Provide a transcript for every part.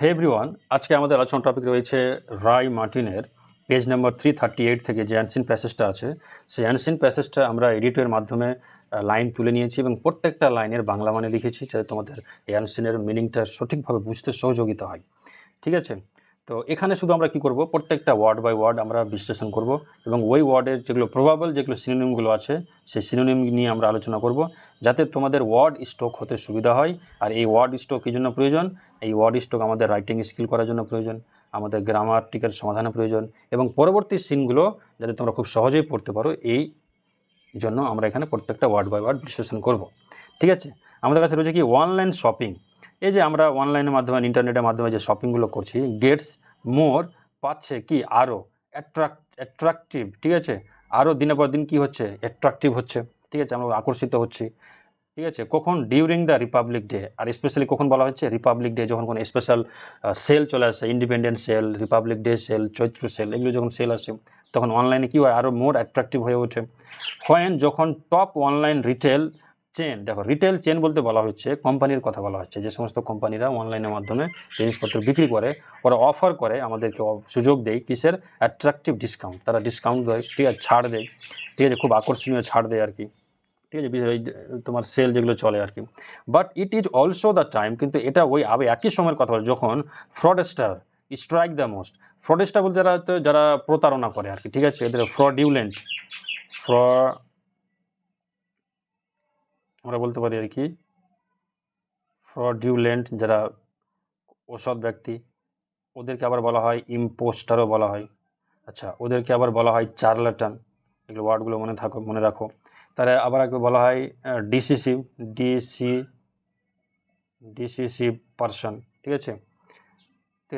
হে everyone, আজকে আমাদের আলোচনা টপিক রয়েছে রায় মার্টিনের পেজ নাম্বার 338 থেকে যে অ্যানসিন প্যাসেজটা আছে, সেই অ্যানসিন প্যাসেজটা আমরা এডিটের মাধ্যমে লাইন তুলে নিয়েছি এবং প্রত্যেকটা লাইনের বাংলা মানে লিখেছি, যাতে তোমাদের এই অ্যানসিনের মিনিংটা সঠিকভাবে বুঝতে সহযোগিতা হয়। ঠিক আছে, তো এখানে শুধু আমরা কি করব, প্রত্যেকটা ওয়ার্ড বাই ওয়ার্ড আমরা বিশ্লেষণ করব এবং ওই ওয়ার্ডের যেগুলো প্রবাবল, যেগুলো সিনোনিমগুলো আছে, সেই সিনোনিম নিয়ে আমরা আলোচনা করব, যাতে তোমাদের ওয়ার্ড স্টক হতে সুবিধা হয়। আর এই ওয়ার্ড স্টক কী জন্য প্রয়োজন? এই ওয়ার্ড স্টক আমাদের রাইটিং স্কিল করার জন্য প্রয়োজন, আমাদের গ্রামাটিক্যাল সমাধানের প্রয়োজন, এবং পরবর্তী সিনগুলো যাতে তোমরা খুব সহজেই পড়তে পারো, এই জন্য আমরা এখানে প্রত্যেকটা ওয়ার্ড বাই ওয়ার্ড বিশ্লেষণ করব। ঠিক আছে, আমাদের কাছে রয়েছে কি অনলাইন শপিং। এই যে আমরা অনলাইনের মাধ্যমে, ইন্টারনেটের মাধ্যমে যে শপিংগুলো করছি, গেটস মোর পাচ্ছে কি আরও অ্যাট্রাকটিভ। ঠিক আছে, আরও দিনের পর দিন কী হচ্ছে, অ্যাট্রাকটিভ হচ্ছে। ঠিক আছে, আমরা আকর্ষিত হচ্ছি। ঠিক আছে, কখন? During the Republic Day. আর স্পেশালি কখন বলা হচ্ছে? রিপাবলিক ডে, যখন কোনো স্পেশাল সেল চলে আসে, independence sale, republic day sale, Chaitra sale, এগুলো যখন সেল আসে, তখন অনলাইনে কী হয়, আরও মোর অ্যাট্রাকটিভ হয়ে ওঠে। হোয়েন, যখন টপ অনলাইন রিটেল চেন, দেখো রিটেল চেন বলতে বলা হচ্ছে কোম্পানির কথা বলা হচ্ছে, যে সমস্ত কোম্পানিরা অনলাইনের মাধ্যমে জিনিসপত্র বিক্রি করে, ওরা অফার করে, আমাদেরকে সুযোগ দেয় কিসের? Attractive discount. তারা ডিসকাউন্ট দেয়, ঠিক আছে, ছাড় দেয়। ঠিক আছে, খুব আকর্ষণীয় ছাড় দেয় আর কি। ঠিক আছে, তোমার সেল যেগুলো চলে আর কি। But it is also the time, কিন্তু এটা ওই একই সময়ের কথা বলে যখন ফ্রডস্টার স্ট্রাইক দ্য মোস্ট। ফ্রডস্টার বলতে যারা প্রতারণা করে আর কি। ঠিক আছে, এদের ফ্রডিউলেন্ট, আমরা বলতে পারি আর কি ফ্রডিউলেন্ট, যারা অসৎ ব্যক্তি, ওদেরকে আবার বলা হয় ইম্পোস্টারও বলা হয়। আচ্ছা, ওদেরকে আবার বলা হয় চার্লাটান। এগুলো ওয়ার্ডগুলো মনে রাখো। তারা আবার আগে বলা হয় ডিসিসিভ পারসন। ঠিক আছে,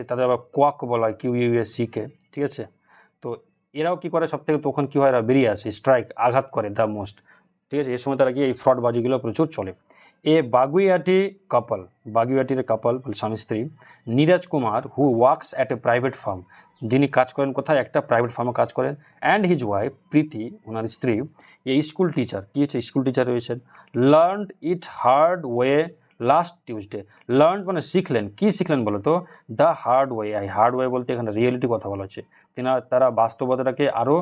তাদের আবার কোয়াক বলা হয়, QUACK। ঠিক আছে, তো এরাও কি করে, সব থেকে তখন কী হয়, এরা বেরিয়ে আসে, স্ট্রাইক, আঘাত করে দ্য মোস্ট। ঠিক আছে, এই সময় তারা কি এই ফ্রডবাজিগুলো প্রচুর চলে। বাগুইয়াটির কাপল, স্বামী স্ত্রী, Neeraj Kumar, who works at a private farm, যিনি কাজ করেন কোথায়, একটা প্রাইভেট ফার্মে কাজ করেন, অ্যান্ড হিজ ওয়াইফ প্রীতি, ওনার স্ত্রী, এই স্কুল টিচার, কী হচ্ছে, স্কুল টিচার রয়েছেন, লার্নড ইট hard way last Tuesday. Learn মানে শিখলেন, কি শিখলেন বলো তো? The hard way. এই হার্ড ওয়ে বলতে এখানে রিয়েলিটি কথা বলা হচ্ছে। তারা বাস্তবতাটাকে আরও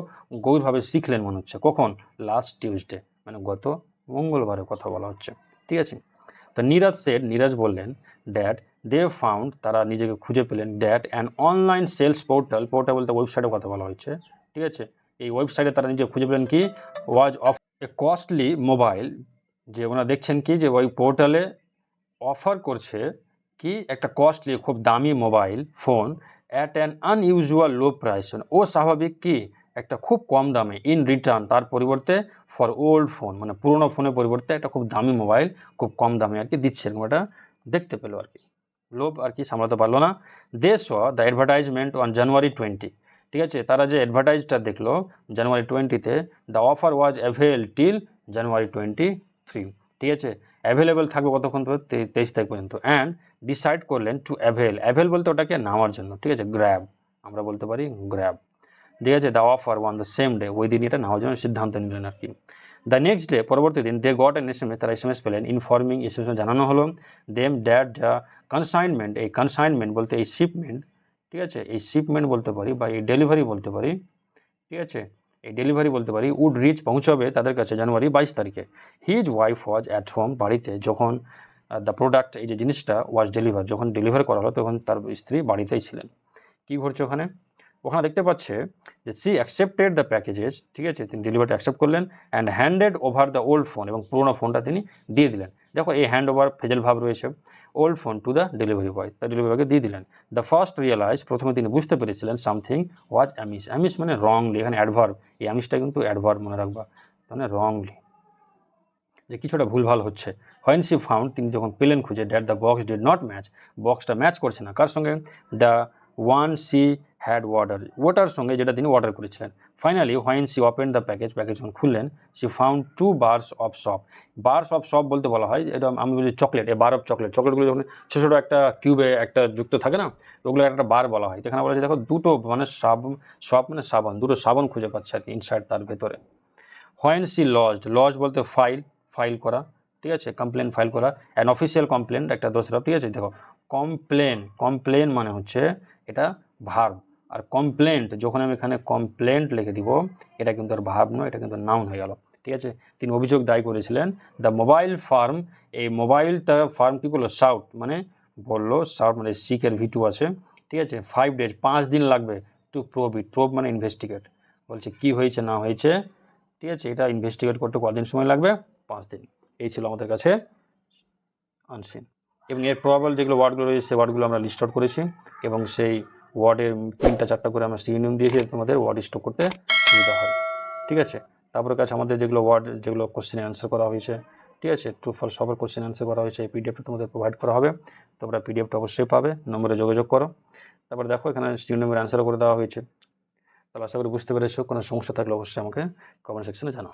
গভীরভাবে শিখলেন মনে হচ্ছে। কখন? লাস্ট টিউসডে, মানে গত মঙ্গলবারের কথা বলা হচ্ছে। ঠিক আছে, তো নীরজ বললেন, ড্যাট দে ফাউন্ড, তারা নিজেকে খুঁজে পেলেন, that an online sales portal বলতে ওয়েবসাইটের কথা বলা হচ্ছে। ঠিক আছে, এই ওয়েবসাইটে তারা নিজে খুঁজে পেলেন কি, was of A costly mobile, যে ওনারা দেখছেন কি, যে ওই পোর্টালে অফার করছে কি, একটা কস্টলি, খুব দামি mobile phone, at an unusual low price, ও স্বাভাবিক কি, একটা খুব কম দামে, ইন রিটার্ন, তার পরিবর্তে, ফর ওল্ড ফোন, মানে পুরোনো ফোনের পরিবর্তে একটা খুব দামি মোবাইল খুব কম দামে আর কি দিচ্ছে, এরকম একটা দেখতে পেলো আর কি। লোভ আর কি সামলাতে পারলো না। They saw the advertisement on January 20। ঠিক আছে, তারা যে অ্যাডভার্টাইজটা দেখলো জানুয়ারি 20-তে, দ্য অফার ওয়াজ অ্যাভেল টিল জানুয়ারি 23। ঠিক আছে, অ্যাভেলেবেল থাকবে কতক্ষণ? তো 23 তারিখ পর্যন্ত। অ্যান্ড ডিসাইড করলেন টু অ্যাভেল বলতে ওটাকে নেওয়ার জন্য। ঠিক আছে, গ্র্যাব, আমরা বলতে পারি গ্র্যাব। ঠিক আছে, the offer one the same day, ওই দিন এটা নেওয়ার জন্য সিদ্ধান্ত নিলেন আর কি। দ্য নেক্সট ডে, পরবর্তী দিন, দে গট অ্যান SMS, তারা SMS পেলেন, ইনফর্মিং, SMS জানানো হলো, দেম দ্যাট দ্য কনসাইনমেন্ট, এই কনসাইনমেন্ট বলতে এই শিপমেন্ট। ঠিক আছে, এই শিপমেন্ট বলতে পারি, বা এই ডেলিভারি বলতে পারি। ঠিক আছে, এই ডেলিভারি বলতে পারি, উড রিচ, পৌঁছাবে তাদের কাছে জানুয়ারি 22 তারিখে। His wife was at home, বাড়িতে, যখন দ্য প্রোডাক্ট, এই যে জিনিসটা, ওয়াজ ডেলিভার, যখন ডেলিভার করা হলো, তখন তার স্ত্রী বাড়িতেই ছিলেন। কী ঘটছে ওখানে? ওখানে দেখতে পাচ্ছে যে সি অ্যাকসেপ্টেড দ্য প্যাকেজেস। ঠিক আছে, তিনি ডেলিভারিটা অ্যাকসেপ্ট করলেন, and handed over the old phone, এবং পুরোনো ফোনটা তিনি দিয়ে দিলেন। দেখো, এই হ্যান্ড ওভার ফেজেল ভাব রয়েছে, old phone to the delivery boy, তার ডেলিভারি বয়কে দিয়ে দিলেন। দ্য ফার্স্ট রিয়েলাইজ, প্রথমে তিনি বুঝতে পেরেছিলেন, সামথিং ওয়াজ অ্যামিস মানে রংলি, এখানে অ্যাডভার্ব, এই অ্যামিসটা কিন্তু অ্যাডভার্ব মনে রাখবা, মানে রংলি, যে কিছুটা ভুলভাল হচ্ছে। হোয়েন শি ফাউন্ড, তিনি যখন পেলেন খুঁজে, that the box did not match, বক্সটা ম্যাচ করছে না, কার সঙ্গে? দ্য ওয়ান শি হ্যাড ওটার সঙ্গে, যেটা তিনি অর্ডার করেছিলেন। Finally when she open the package যখন খুললেন, শি ফাউন্ড 2 bars অফ সপ বলতে বলা হয়, এটা আমি বলি চকলেট, এ বার অফ চকলেটগুলো যখন ছোটো ছোটো একটা কিউবে একটা যুক্ত থাকে না, ওগুলো একটা বার বলা হয়। এখানে বলা হয়, দেখো, দুটো মানে সপ মানে সাবান, দুটো সাবান খুঁজে পাচ্ছে আর কি ইনসাইড, তার ভেতরে। হোয়েন শি লজ বলতে ফাইল করা। ঠিক আছে, কমপ্লেন ফাইল করা, অ্যান অফিসিয়াল কমপ্লেন, একটা দোসরা। ঠিক আছে, দেখো, কমপ্লেন মানে হচ্ছে এটা ভার্ব, আর কমপ্লেন্ট যখন আমি এখানে কমপ্লেন্ট লিখে দিব এটা কিন্তু আর ভার্ব নয়, এটা কিন্তু নাউন হয়ে গেল। ঠিক আছে, তিনি অভিযোগ দায়ী করেছিলেন দ্য মোবাইল ফার্ম, এই মোবাইলটা ফার্ম কী করলো, শাউট মানে বললো, শাউট মানে সিকের V2 আছে। ঠিক আছে, 5 days 5 দিন লাগবে টু প্রোব ইট, প্রোব মানে ইনভেস্টিগেট, বলছে কি হয়েছে না হয়েছে। ঠিক আছে, এটা ইনভেস্টিগেট করতে কদিন সময় লাগবে, 5 দিন। এই ছিল আমাদের কাছে আনসিন। এবং এর প্রবাবল যেগুলো ওয়ার্ডগুলো রয়েছে সেই ওয়ার্ডগুলো আমরা লিস্ট আউট করেছি, এবং সেই ওয়ার্ডের 3-4টা করে আমরা সিনোনিম দিয়েছি তোমাদের ওয়ার্ড স্টক করতে সুবিধা হয়। ঠিক আছে, তারপরে কাছে আমাদের যেগুলো ওয়ার্ড, যেগুলো কোশ্চেনে অ্যান্সার করা হয়েছে, ঠিক আছে, ট্রু ফলস সবার কোশ্চেন অ্যান্সার করা হয়েছে, এই পিডিএফটা তোমাদের প্রোভাইড করা হবে, তোমরা পিডিএফটা অবশ্যই পাবে, নম্বরে যোগাযোগ করো। তারপরে দেখো এখানে সিনোনিমের অ্যান্সারও করে দেওয়া হয়েছে। তাহলে আশা করি বুঝতে পেরেছো, কোনো সমস্যা থাকলে অবশ্যই আমাকে কমেন্ট সেকশনে জানাও।